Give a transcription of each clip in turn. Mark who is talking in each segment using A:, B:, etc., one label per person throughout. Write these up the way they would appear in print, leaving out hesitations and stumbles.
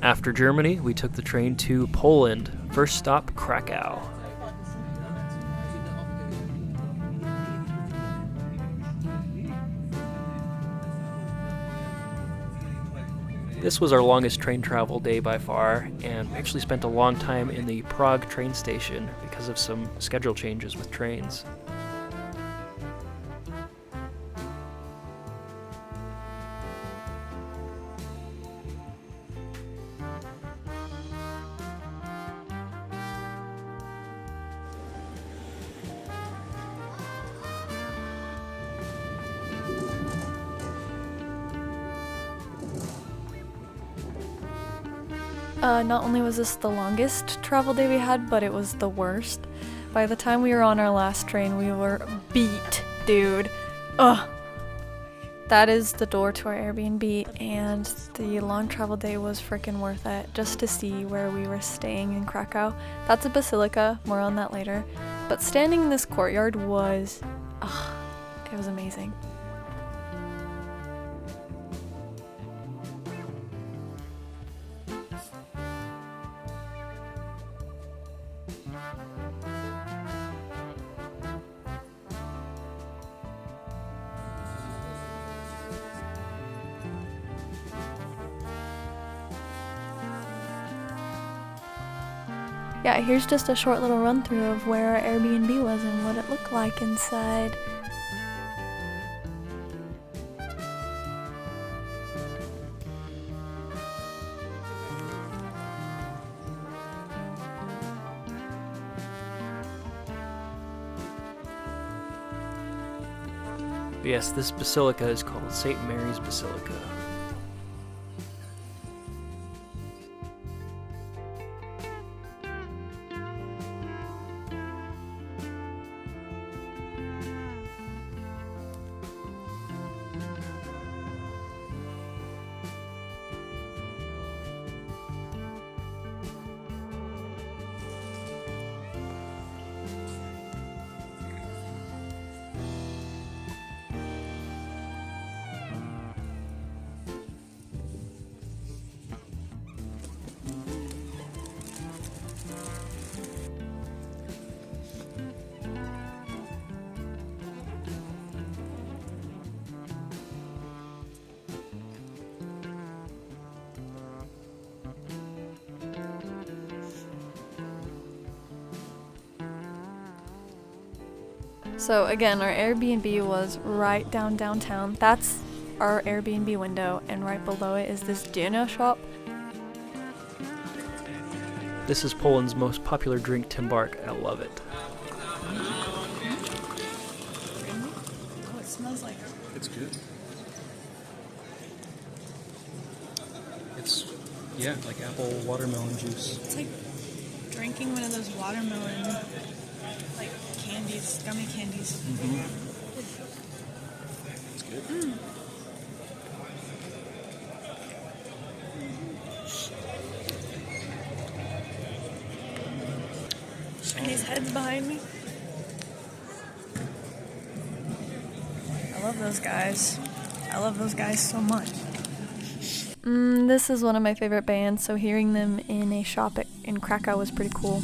A: After Germany, we took the train to Poland. First stop, Krakow. This was our longest train travel day by far, and we actually spent a long time in the Prague train station because of some schedule changes with trains.
B: Not only was this the longest travel day we had, but it was the worst. By the time we were on our last train, we were beat, dude. Ugh. That is the door to our Airbnb, and the long travel day was freaking worth it just to see where we were staying in Krakow. That's a basilica, more on that later. But standing in this courtyard was, it was amazing. Yeah, here's just a short little run through of where our Airbnb was and what it looked like inside.
A: Yes, this basilica is called St. Mary's Basilica. So again, our Airbnb was right downtown. That's our Airbnb window, and right below it is this dinner shop. This is Poland's most popular drink, Timbark. I love it.
B: Oh, it smells like...
C: It's good. It's, yeah, like apple watermelon juice.
B: It's like drinking one of those watermelon, like candies, gummy candies.
C: Mm-hmm. It's good.
B: And his head's behind me. I love those guys. I love those guys so much. This is one of my favorite bands, so hearing them in a shop in Krakow was pretty cool.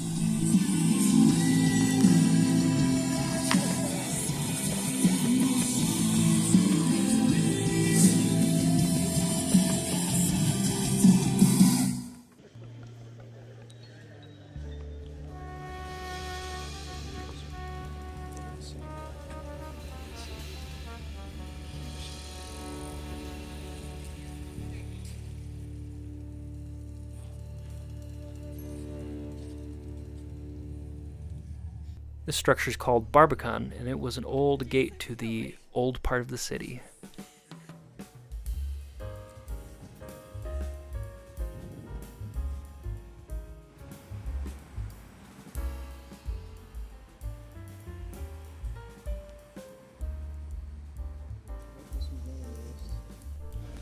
A: This structure is called Barbican, and it was an old gate to the old part of the city.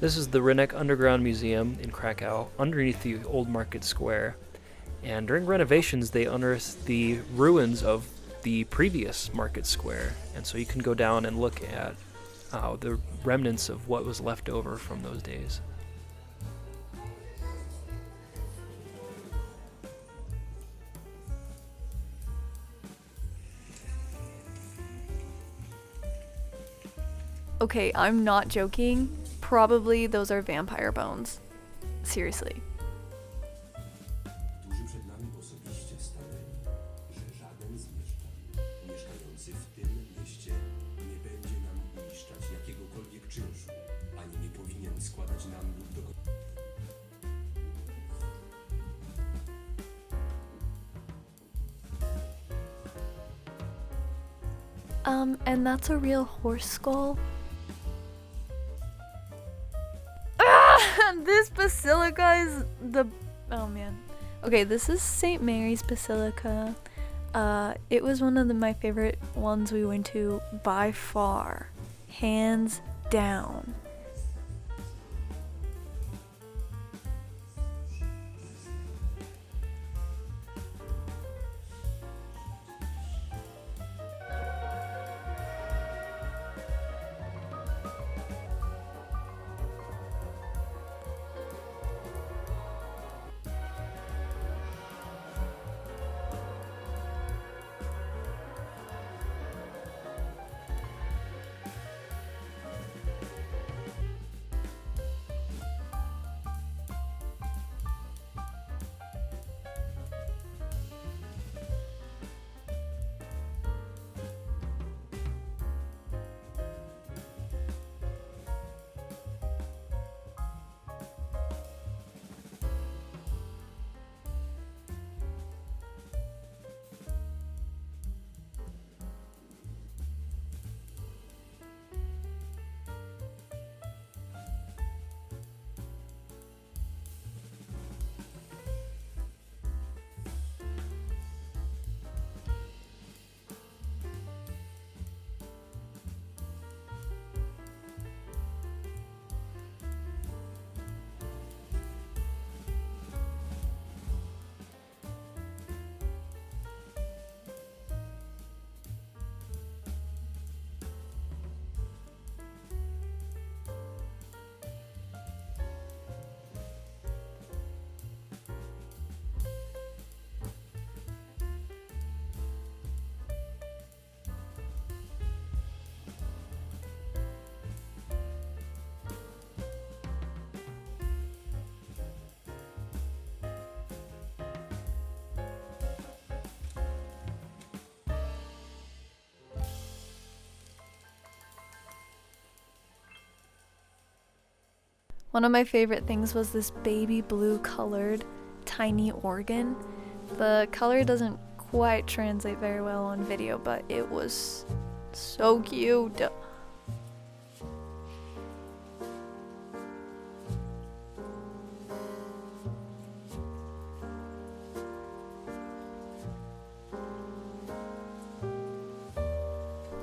A: This is the Rynek Underground Museum in Krakow, underneath the old market square. And during renovations, they unearthed the ruins of the previous market square, and so you can go down and look at the remnants of what was left over from those days.
B: Okay, I'm not joking. Probably those are vampire bones. Seriously.
D: Którzy przed nami osobiście stanęli, że żaden z mieszczan mieszkający w tym mieście nie będzie nam uiszczać jakiegokolwiek czynszu, ani nie powinien składać nam lub do
B: And that's a real horse skull? Ah! This basilica is the... Oh man. Okay, this is St. Mary's Basilica. It was one of my favorite ones we went to by far. Hands down. One of my favorite things was this baby blue colored tiny organ. The color doesn't quite translate very well on video, but it was so cute.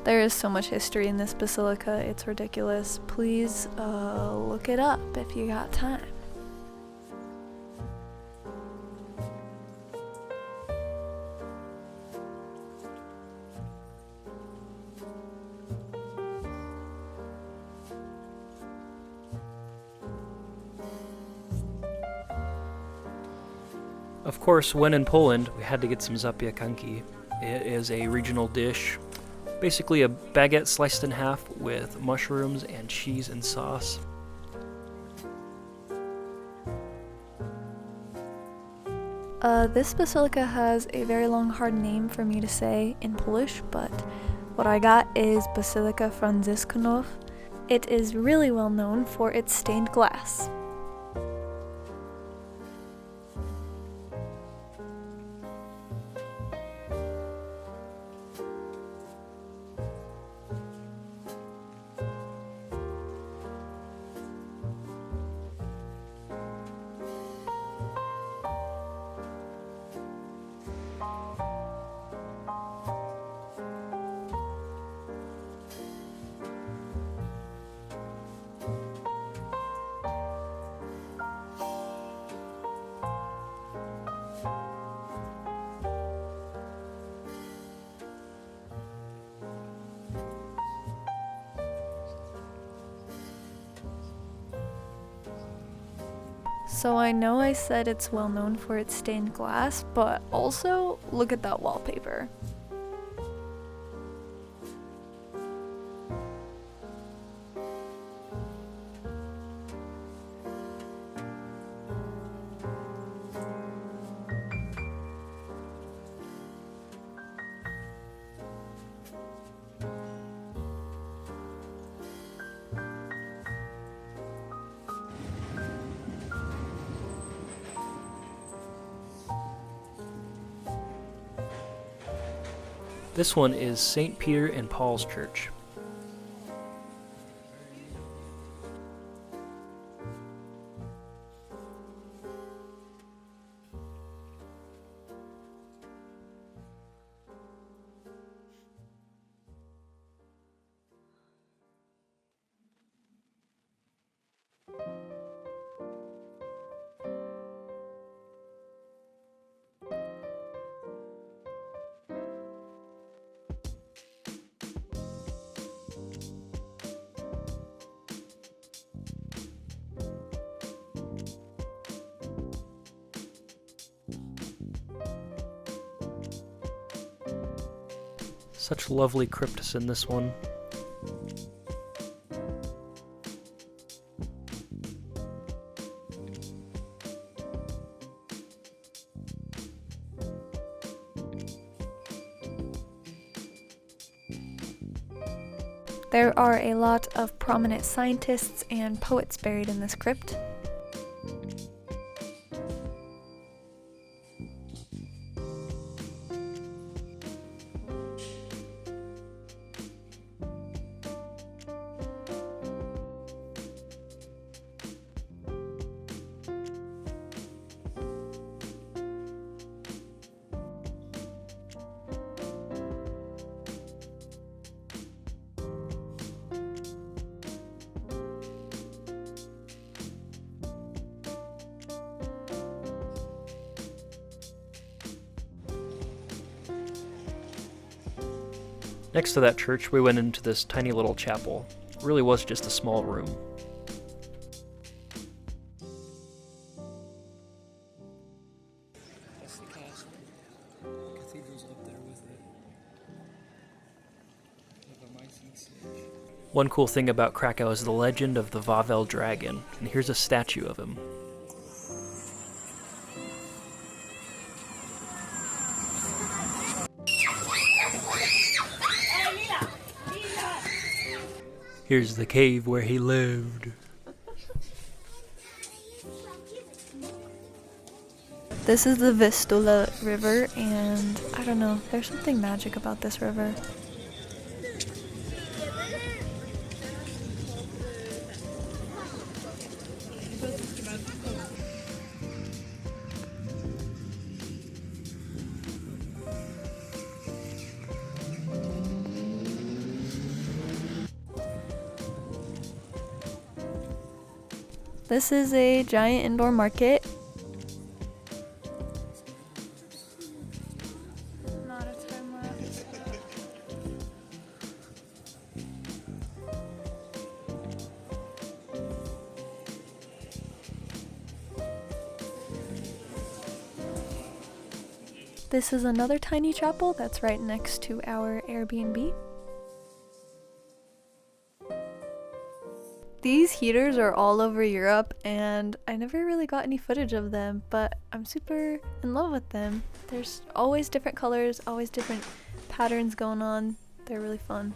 B: There is so much history in this basilica, it's ridiculous. Please look it up if you got time.
A: Of course, when in Poland, we had to get some zapiekanki. It is a regional dish. Basically a baguette sliced in half with mushrooms and cheese and sauce.
B: This basilica has a very long hard name for me to say in Polish, but what I got is Basilica Franciscanów. It is really well known for its stained glass. So I know I said it's well known for its stained glass, but also look at that wallpaper.
A: This one is St. Peter and Paul's Church. Such lovely crypts in this one.
B: There are a lot of prominent scientists and poets buried in this crypt.
A: Next to that church, we went into this tiny little chapel. It really was just a small room.
C: That's the castle. The cathedral's up there with it. With a Mycenaean siege.
A: One cool thing about Krakow is the legend of the Wawel dragon, and here's a statue of him. Here's the cave where he lived.
B: This is the Vistula River, and I don't know, there's something magic about this river. This is a giant indoor market. Not a time lapse. This is another tiny chapel that's right next to our Airbnb. These heaters are all over Europe, and I never really got any footage of them, but I'm super in love with them. There's always different colors, always different patterns going on. They're really fun.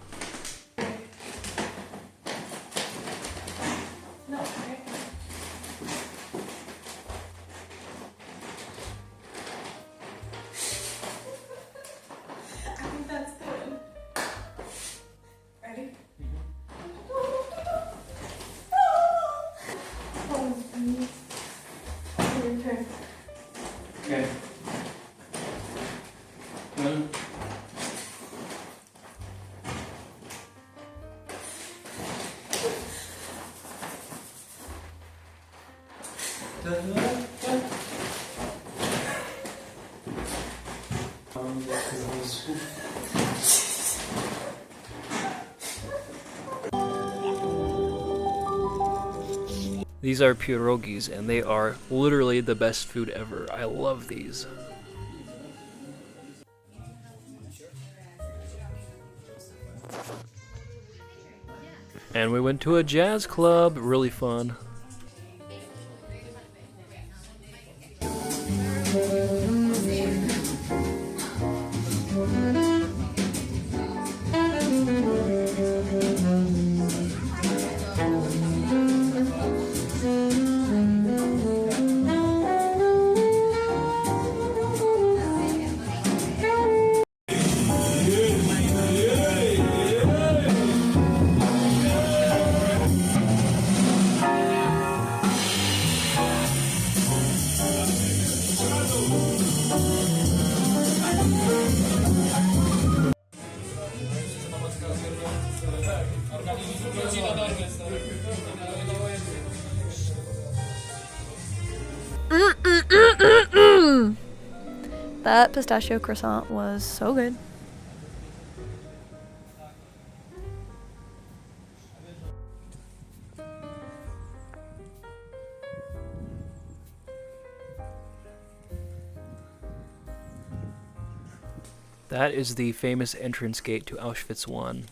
C: Okay. One.
A: These are pierogis, and they are literally the best food ever. I love these. And we went to a jazz club, really fun.
B: That pistachio croissant was so good.
A: That is the famous entrance gate to Auschwitz I.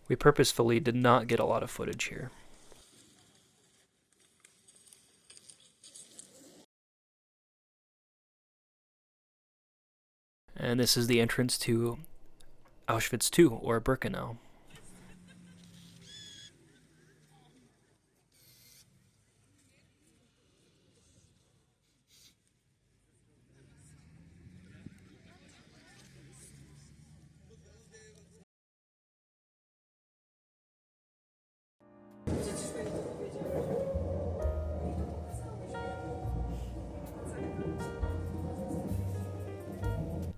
A: We purposefully did not get a lot of footage here. And this is the entrance to Auschwitz II, or Birkenau.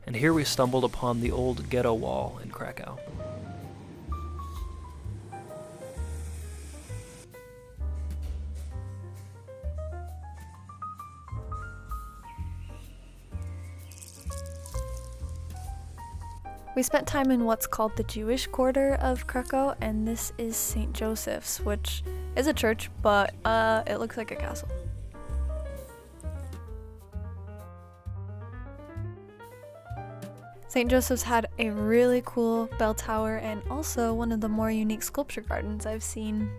A: And here we stumbled upon the old ghetto wall in Krakow.
B: We spent time in what's called the Jewish quarter of Krakow, and this is St. Joseph's, which is a church, but it looks like a castle. St. Joseph's had a really cool bell tower and also one of the more unique sculpture gardens I've seen.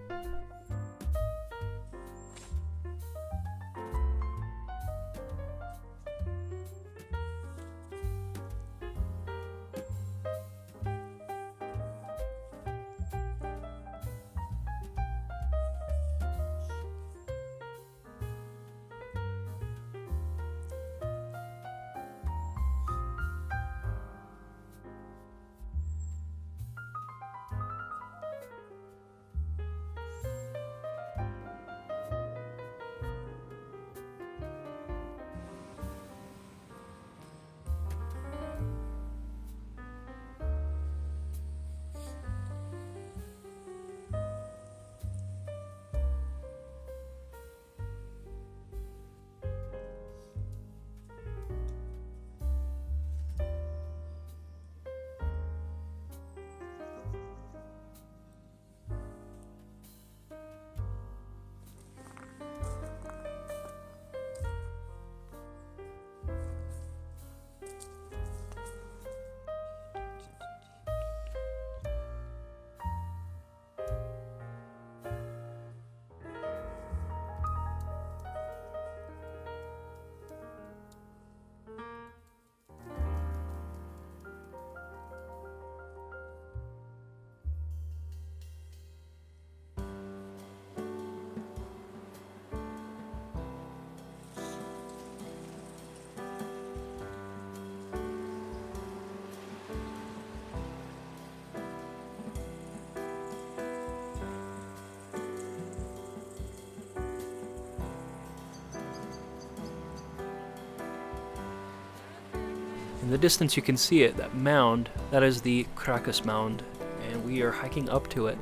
A: In the distance you can see it, that mound, that is the Krakus mound, and we are hiking up to it.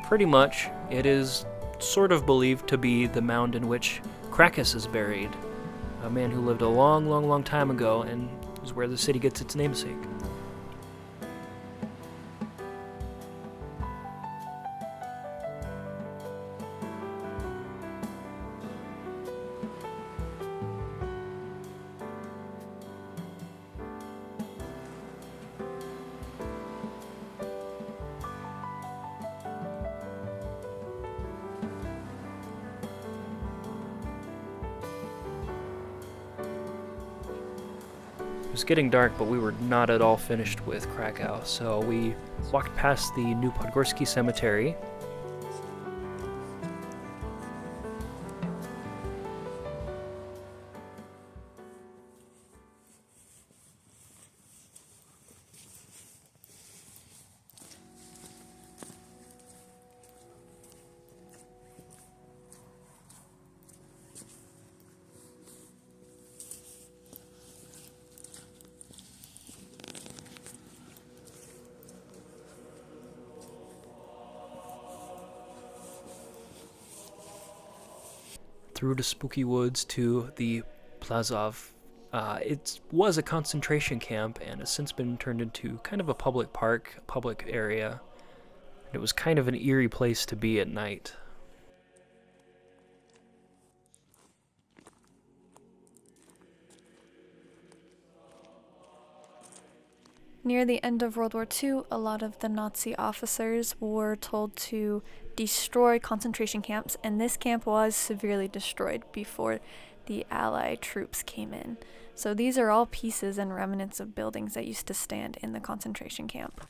A: Pretty much, it is sort of believed to be the mound in which Krakus is buried, a man who lived a long, long, long time ago and is where the city gets its namesake. It was getting dark, but we were not at all finished with Krakow, so we walked past the New Podgorski Cemetery. through the spooky woods to the Plazov. It was a concentration camp and has since been turned into kind of a public park, a public area. It was kind of an eerie place to be at night.
B: Near the end of World War II, a lot of the Nazi officers were told to destroy concentration camps, and this camp was severely destroyed before the Allied troops came in. So these are all pieces and remnants of buildings that used to stand in the concentration camp.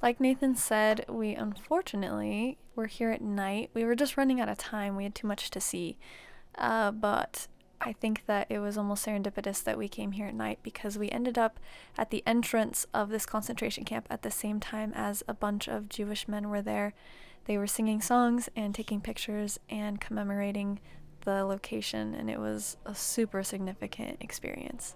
B: Like Nathan said, we unfortunately were here at night. We were just running out of time. We had too much to see. But I think that it was almost serendipitous that we came here at night because we ended up at the entrance of this concentration camp at the same time as a bunch of Jewish men were there. They were singing songs and taking pictures and commemorating the location, and it was a super significant experience.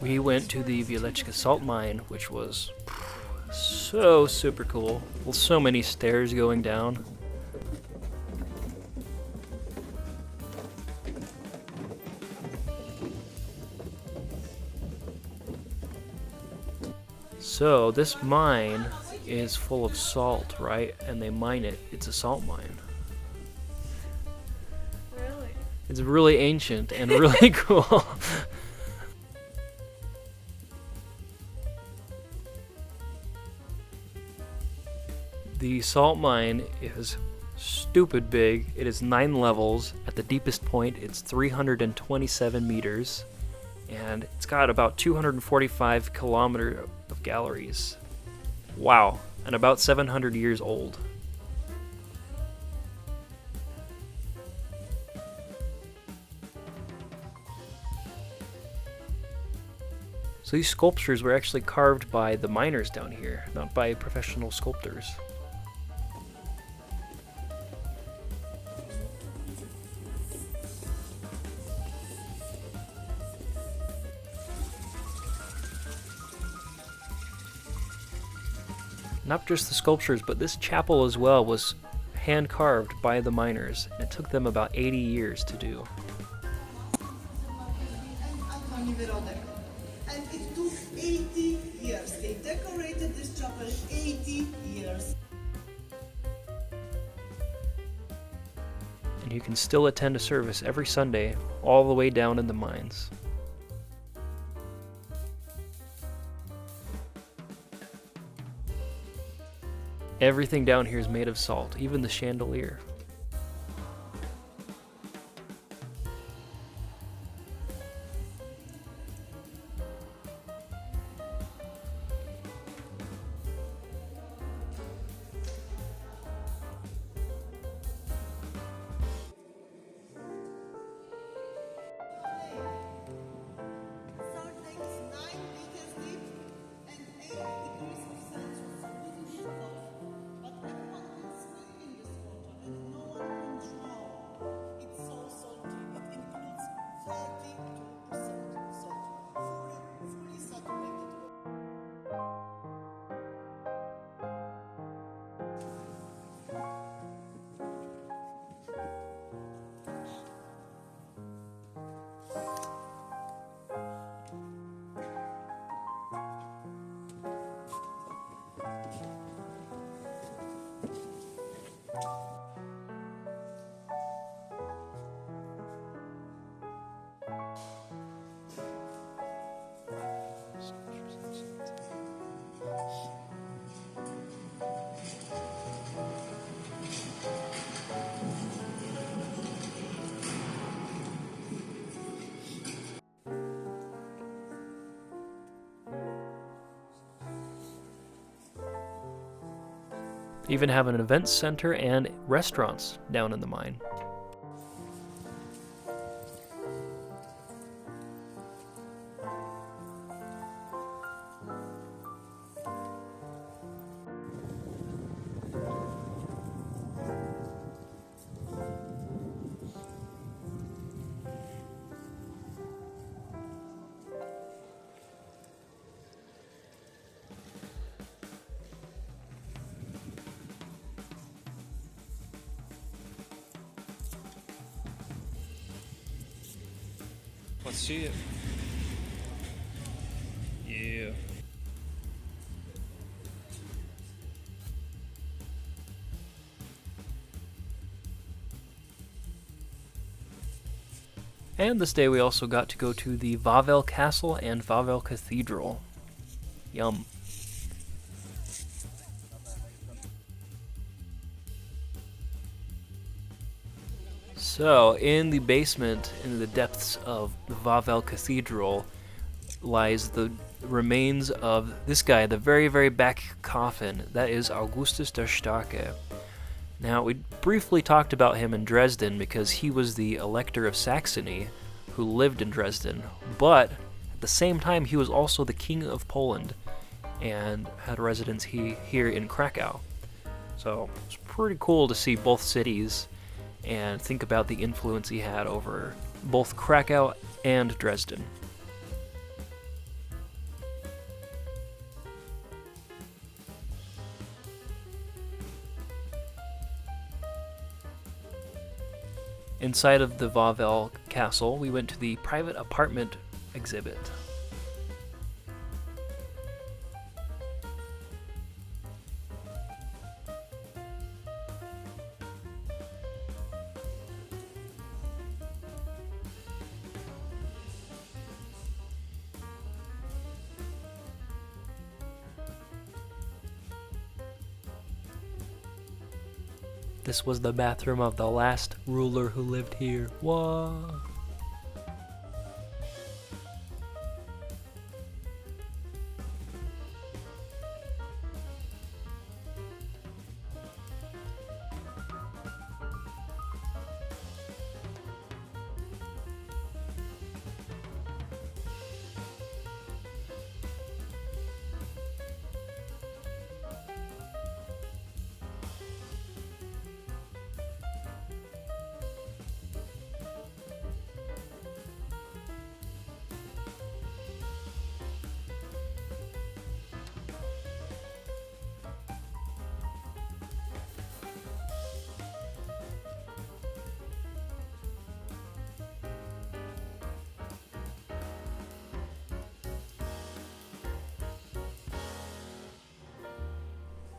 A: We went to the Wieleczka salt mine, which was so super cool. Well, so many stairs going down. So this mine is full of salt, right? And they mine it. It's a salt mine.
B: Really?
A: It's really ancient and really cool. The salt mine is stupid big. It is 9 levels. At the deepest point, it's 327 meters. And it's got about 245 kilometers of galleries. Wow. And about 700 years old. So these sculptures were actually carved by the miners down here, not by professional sculptors. Not just the sculptures, but this chapel as well was hand carved by the miners, and it took them about 80 years to do.
E: And it took 80 years. They decorated this chapel 80 years.
A: And you can still attend a service every Sunday, all the way down in the mines. Everything down here is made of salt, even the chandelier.
E: Salt Lake is 9 meters deep and 8 degrees of Celsius. But everyone can swim in this water.
A: They even have an event center and restaurants down in the mine.
C: Let's see it. Yeah.
A: And this day we also got to go to the Wawel Castle and Wawel Cathedral. Yum. So, in the basement, in the depths of the Wawel Cathedral, lies the remains of this guy, the very, very back coffin. That is Augustus der Starke. Now, we briefly talked about him in Dresden because he was the Elector of Saxony who lived in Dresden, but at the same time, he was also the King of Poland and had a residence here in Krakow. So, it's pretty cool to see both cities and think about the influence he had over both Krakow and Dresden. Inside of the Wawel Castle, we went to the private apartment exhibit. This was the bathroom of the last ruler who lived here. Whoa.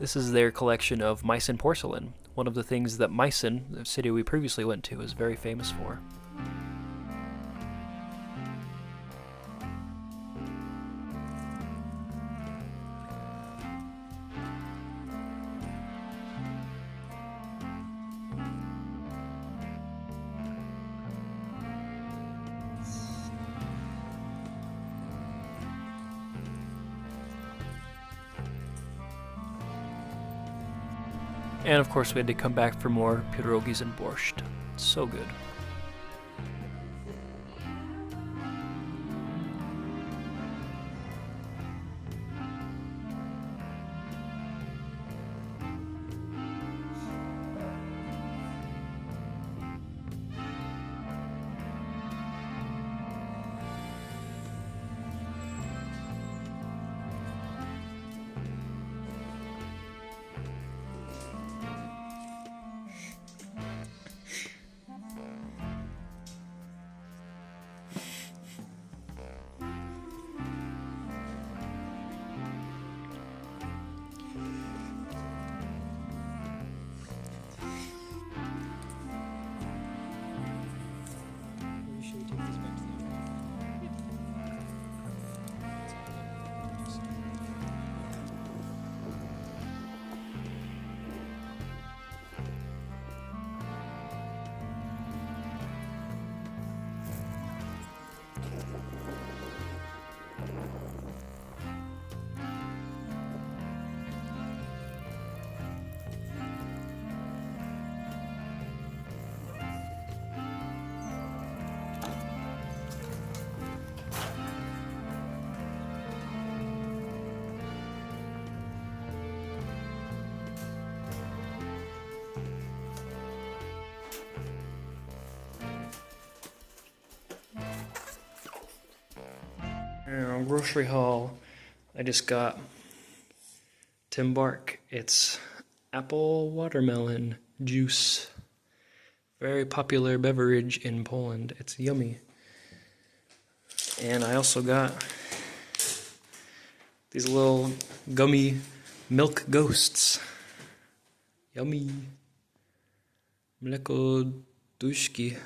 A: This is their collection of Meissen porcelain, one of the things that Meissen, the city we previously went to, is very famous for. And of course we had to come back for more pierogies and borscht. So good. Grocery haul. I just got Tim Bark. It's apple watermelon juice. Very popular beverage in Poland. It's yummy. And I also got these little gummy milk ghosts. Yummy. Mleko duszki.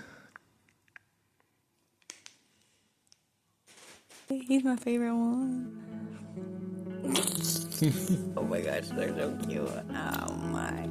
B: He's my favorite one. Oh my gosh, they're so cute. Oh my.